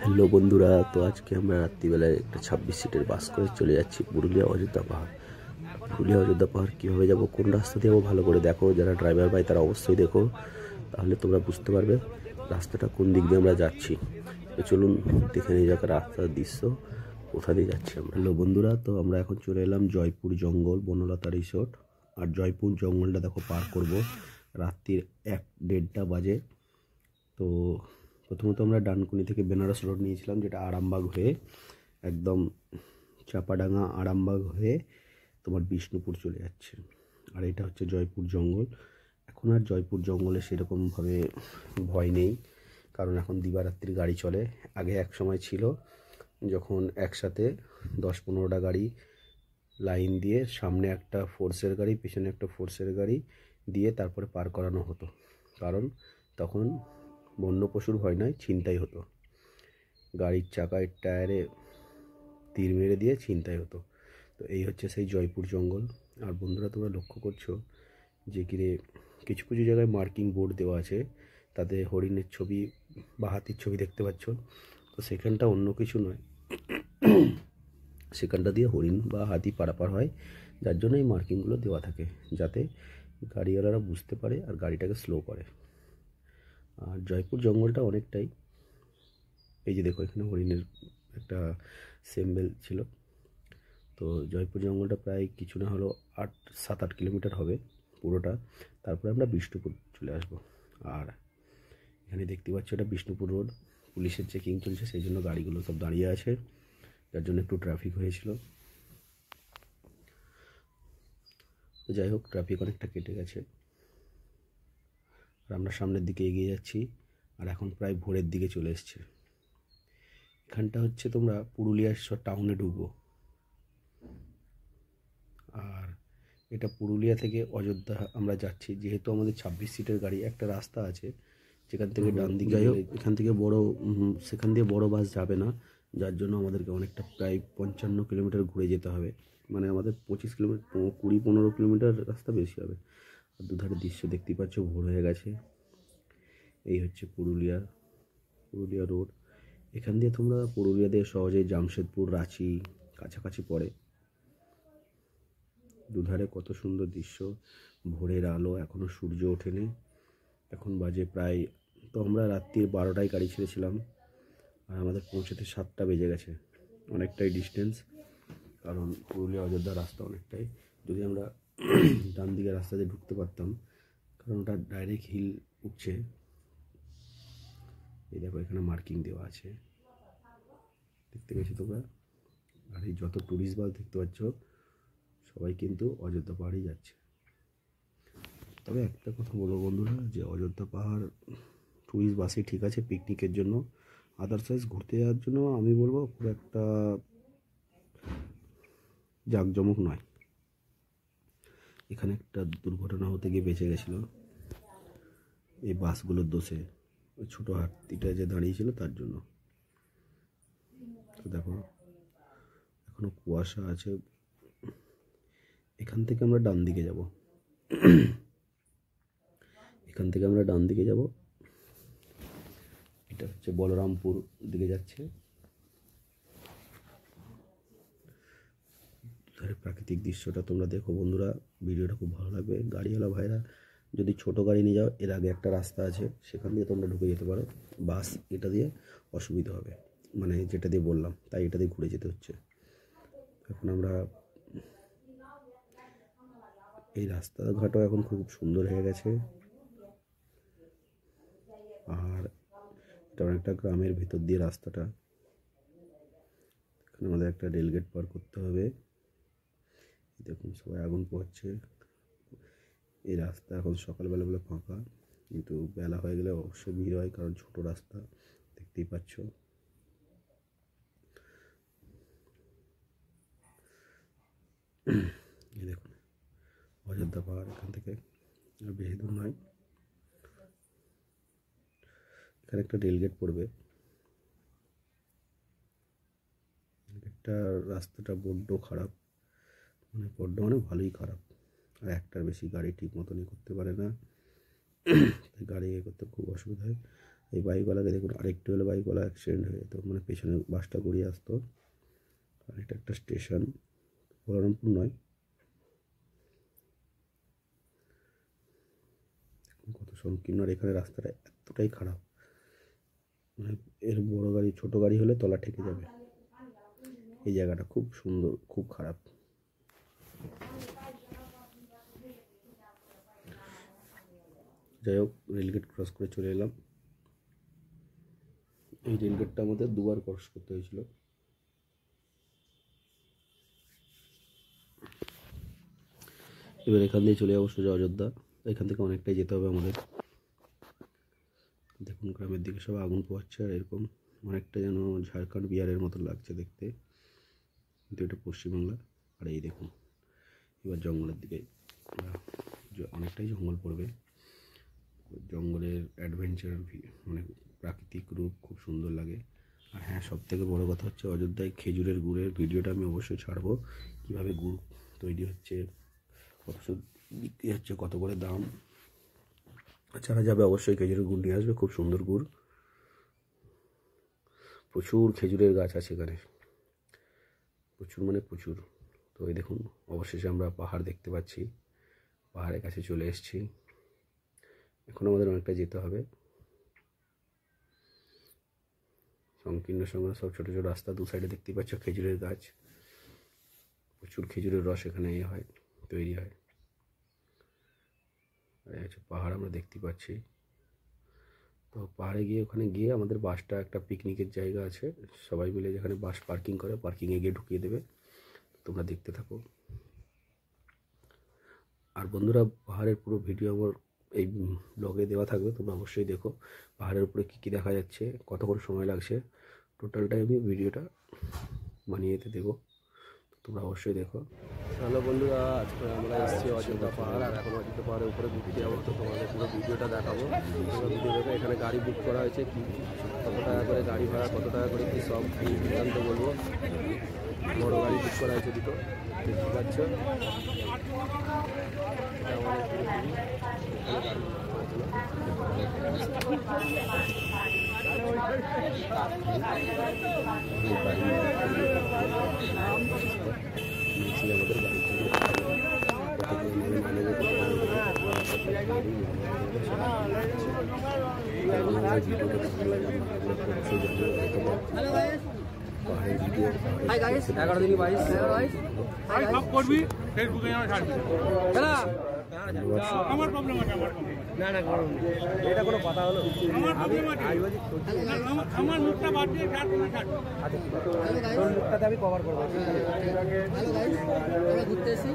Hello বন্ধুরা, তো আজকে আমরা রাত্রিবেলায় একটা 26 সিটের বাস করে চলে যাচ্ছি পুরুলিয়া অযোধ্যা পাহাড়। পুরুলিয়া অযোধ্যা পাহাড় কীভাবে যাবো, কোন রাস্তা দিয়ে যাবো, ভালো করে দেখো। যারা ড্রাইভার ভাই তারা অবশ্যই দেখো, তাহলে তোমরা বুঝতে পারবে রাস্তাটা কোন দিক দিয়ে আমরা যাচ্ছি। তো চলুন দেখে নিয়ে যাক রাস্তার দৃশ্য, কোথা দিয়ে যাচ্ছি আমরা। হ্যালো বন্ধুরা, তো আমরা এখন চলে এলাম জয়পুর জঙ্গল বনলতা রিসোর্ট। আর জয়পুর জঙ্গলটা দেখো পার করব রাত্রির 1-1:30 বাজে। তো প্রথমত আমরা ডানকুনি থেকে বেনারস রোড নিয়েছিলাম, যেটা আরামবাগ হয়ে একদম চাপাডাঙ্গা আরামবাগ হয়ে তোমার বিষ্ণুপুর চলে যাচ্ছে। আর এটা হচ্ছে জয়পুর জঙ্গল। এখন আর জয়পুর জঙ্গলে সেরকমভাবে ভয় নেই, কারণ এখন দিবারাত্রি গাড়ি চলে। আগে এক সময় ছিল যখন একসাথে 10-15টা গাড়ি লাইন দিয়ে, সামনে একটা ফোর্সের গাড়ি, পিছনে একটা ফোর্সের গাড়ি দিয়ে তারপরে পার করানো হতো, কারণ তখন বন্য পশুর ভয় নয়, ছিনতাই হতো। গাড়ির চাকায় টায়ারে তীর মেরে দিয়ে ছিনতাই হতো। তো এই হচ্ছে সেই জয়পুর জঙ্গল। আর বন্ধুরা, তোমরা লক্ষ্য করছো যে কিরে কিছু কিছু জায়গায় মার্কিং বোর্ড দেওয়া আছে, তাতে হরিণের ছবি বা হাতির ছবি দেখতে পাচ্ছ। তো সেখানটা অন্য কিছু নয়, সেখানটা দিয়ে হরিণ বা হাতি পারাপার হয়, যার জন্য এই মার্কিংগুলো দেওয়া থাকে, যাতে গাড়িওয়ালারা বুঝতে পারে আর গাড়িটাকে স্লো করে। আর জয়পুর জঙ্গলটা অনেকটাই, এই যে দেখো এখানে হরিণের একটা সিম্বল ছিল। তো জয়পুর জঙ্গলটা প্রায় কিছু না হলো 7-8 কিলোমিটার হবে পুরোটা। তারপরে আমরা বিষ্ণুপুর চলে আসব। আর এখানে দেখতে পাচ্ছ এটা বিষ্ণুপুর রোড, পুলিশের চেকিং চলছে, সেই জন্য গাড়িগুলো সব দাঁড়িয়ে আছে, যার জন্য একটু ট্রাফিক হয়েছিল। তো যাই হোক, ট্রাফিক অনেকটা কেটে গেছে। আর আমরা সামনের দিকে এগিয়ে যাচ্ছি, আর এখন প্রায় ভোরের দিকে চলে এসছে। এখানটা হচ্ছে তোমরা পুরুলিয়া টাউনে ঢুকবো। আর এটা পুরুলিয়া থেকে অযোধ্যা আমরা যাচ্ছি, যেহেতু আমাদের 26 সিটের গাড়ি। একটা রাস্তা আছে যেখান থেকে ডান দিকে, যাই হোক এখান থেকে সেখান দিয়ে বড় বাস যাবে না, যার জন্য আমাদেরকে অনেকটা প্রায় 55 কিলোমিটার ঘুরে যেতে হবে। মানে আমাদের 25 কিলোমিটার, 20-15 কিলোমিটার রাস্তা বেশি হবে। আর দুধারে দৃশ্য দেখতেই পাচ্ছ, ভোর হয়ে গেছে। এই হচ্ছে পুরুলিয়া পুরুলিয়া রোড। এখান দিয়ে তোমরা পুরুলিয়া দিয়ে সহজেই জামশেদপুর, রাঁচি কাছাকাছি পড়ে। দুধারে কত সুন্দর দৃশ্য, ভোরের আলো, এখনও সূর্য ওঠেনি। এখন বাজে প্রায়, তো আমরা রাত্রির 12টায় গাড়ি ছেড়েছিলাম, আর আমাদের পৌঁছাতে 7টা বেজে গেছে। অনেকটাই ডিস্টেন্স, কারণ পুরুলিয়া অযোধ্যা রাস্তা অনেকটাই। যদি আমরা ডান দিকে রাস্তা দিয়ে ঢুকতে পারতাম, কারণ ওটা ডাইরেক্ট হিল উঠছে। এই দেখো এখানে মার্কিং দেওয়া আছে, দেখতে পেয়েছো তোমরা। আর এই যত ট্যুরিস্ট বাস দেখতে পাচ্ছ, সবাই কিন্তু অযোধ্যা পাহাড়ই যাচ্ছে। তবে একটা কথা বলবো বন্ধুরা, যে অযোধ্যা পাহাড় ট্যুরিস্ট বাসে ঠিক আছে পিকনিকের জন্য, আদারওয়াইজ ঘুরতে যাওয়ার জন্য আমি বলবো খুব একটা জাঁকজমক নয়। এখানে একটা দুর্ঘটনা হতে গিয়ে বেঁচে গেছিলো এই বাসগুলোর দোষে, ওই ছোটো হাতিটা যে দাঁড়িয়েছিল তার জন্য। তো দেখো এখনো কুয়াশা আছে। এখান থেকে আমরা ডান দিকে যাব, এখান থেকে আমরা ডান দিকে যাব। এটা হচ্ছে বলরামপুর দিকে যাচ্ছে। প্রাকৃতিক দৃশ্যটা তোমরা দেখো বন্ধুরা, ভিডিওটা খুব ভালো লাগবে। গাড়িওয়ালা ভাইরা যদি ছোট গাড়ি নিয়ে যাও, এর আগে একটা রাস্তা আছে, সেখান দিয়ে তোমরা ঢুকে যেতে পারো। বাস এটা দিয়ে অসুবিধা হবে, মানে যেটা দিয়ে বললাম, তাই এটা দিয়ে ঘুরে যেতে হচ্ছে। এখন আমরা এই রাস্তাঘাটও এখন খুব সুন্দর হয়ে গেছে। আর এটা অনেকটা গ্রামের ভিতর দিয়ে রাস্তাটা। এখানে আমাদের একটা রেলগেট পার করতে হবে। দেখুন সবাই আগুন পোহাচ্ছে। এই রাস্তা এখন সকালবেলা বলে ফাঁকা, কিন্তু বেলা হয়ে গেলে অবশ্যই ভিড় হয়, কারণ ছোট রাস্তা দেখতেই পাচ্ছ। এই দেখুন অযোধ্যা পাহাড়, এখান থেকে বেশি দূর নয়। এখানে একটা রেলগেট পড়বে। রেলগেটটা, রাস্তাটা বড্ড খারাপ, মানে ভালোই খারাপ। আর একটার বেশি গাড়ি ঠিক মতনই করতে পারে না, গাড়ি করতে খুব অসুবিধা হয়। এই বাইকওয়ালাকে দেখুন, আরেকটু হলে বাইকওয়ালা অ্যাক্সিডেন্ট হয়ে যেত, মানে পেছনে বাসটা গড়িয়ে আসতো। আর এটা একটা স্টেশন, বহরমপুর নয়। কত সংকীর্ণ, আর এখানে রাস্তাটা এতটাই খারাপ, মানে এর বড় গাড়ি ছোট গাড়ি হলে তলা ঠেকে যাবে। এই জায়গাটা খুব সুন্দর, খুব খারাপ। যাই হোক, রেলগেট ক্রস করে চলে এলাম। এই রেলগেটটা আমাদের দুবার ক্রস করতে হয়েছিল। এবার এখান দিয়ে চলে যাবো সোজা অযোধ্যা। এখান থেকে অনেকটাই যেতে হবে আমাদের। দেখুন গ্রামের দিকে সব আগুন পোহাচ্ছে, আর এরকম অনেকটা যেন ঝাড়খণ্ড বিহারের মতো লাগছে দেখতে, কিন্তু এটা পশ্চিমবাংলা। আর এই দেখুন এবার জঙ্গলের দিকে, অনেকটাই জঙ্গল পড়বে। জঙ্গলের অ্যাডভেঞ্চার, মানে প্রাকৃতিক রূপ খুব সুন্দর লাগে। আর হ্যাঁ, সব থেকে বড়ো কথা হচ্ছে অযোধ্যায় খেজুরের গুড়ের ভিডিওটা আমি অবশ্যই ছাড়বো, কীভাবে গুড় তৈরি হচ্ছে, কত বিক্রি হচ্ছে, কত করে দাম। যারা যাবে অবশ্যই খেজুরের গুড় নিয়ে আসবে, খুব সুন্দর গুড়। প্রচুর খেজুরের গাছ আছে এখানে, প্রচুর মানে প্রচুর। তো এই দেখুন অবশেষে আমরা পাহাড় দেখতে পাচ্ছি, পাহাড়ের কাছে চলে এসেছি। এখন আমাদের অনেকটা যেতে হবে। সংকীর্ণ সংকীর্ণ সব ছোটো ছোটো রাস্তা, দু সাইডে দেখতেই পাচ্ছ খেজুরের গাছ, প্রচুর খেজুরের রস এখানে হয়, তৈরি হয়। পাহাড় আমরা দেখতে পাচ্ছি। তো পাহাড়ে গিয়ে, ওখানে গিয়ে আমাদের বাসটা, একটা পিকনিকের জায়গা আছে, সবাই মিলে যেখানে বাস পার্কিং করে, পার্কিংয়ে গিয়ে ঢুকিয়ে দেবে। তোমরা দেখতে থাকো। আর বন্ধুরা, পাহাড়ের পুরো ভিডিও আমার এই ব্লগে দেওয়া থাকবে, তোমরা অবশ্যই দেখো পাহাড়ের উপরে কী কী দেখা যাচ্ছে, কতক্ষণ সময় লাগছে, টোটালটাই আমি ভিডিওটা বানিয়ে দিতে দেবো, তোমরা অবশ্যই দেখো। হ্যালো বন্ধুরা, আজকে আমরা এসেছি অযোধ্যা পাহাড়, আর এখন অযোধ্যা পাহাড়ের উপরে ঘুরতে যাবো। তো তোমাদের পুরো ভিডিওটা দেখাবো, তোমরা ভিডিও দেখো। এখানে গাড়ি বুক করা হয়েছে, কি কত টাকা করে গাড়ি ভাড়া, কত টাকা করে কী সব এই বৃত্তান্ত বলবো। বড় গাড়ি বুক করা হয়েছে দুটো, দেখতে পাচ্ছ। আমাদের গাড়ি আমার প্রবলেম আছে, না না এটা কোনো কথা হলো, আমার মুখটা বাদ দিয়ে মুখটাতে আমি কভার করবো। ঘুরতে এসি।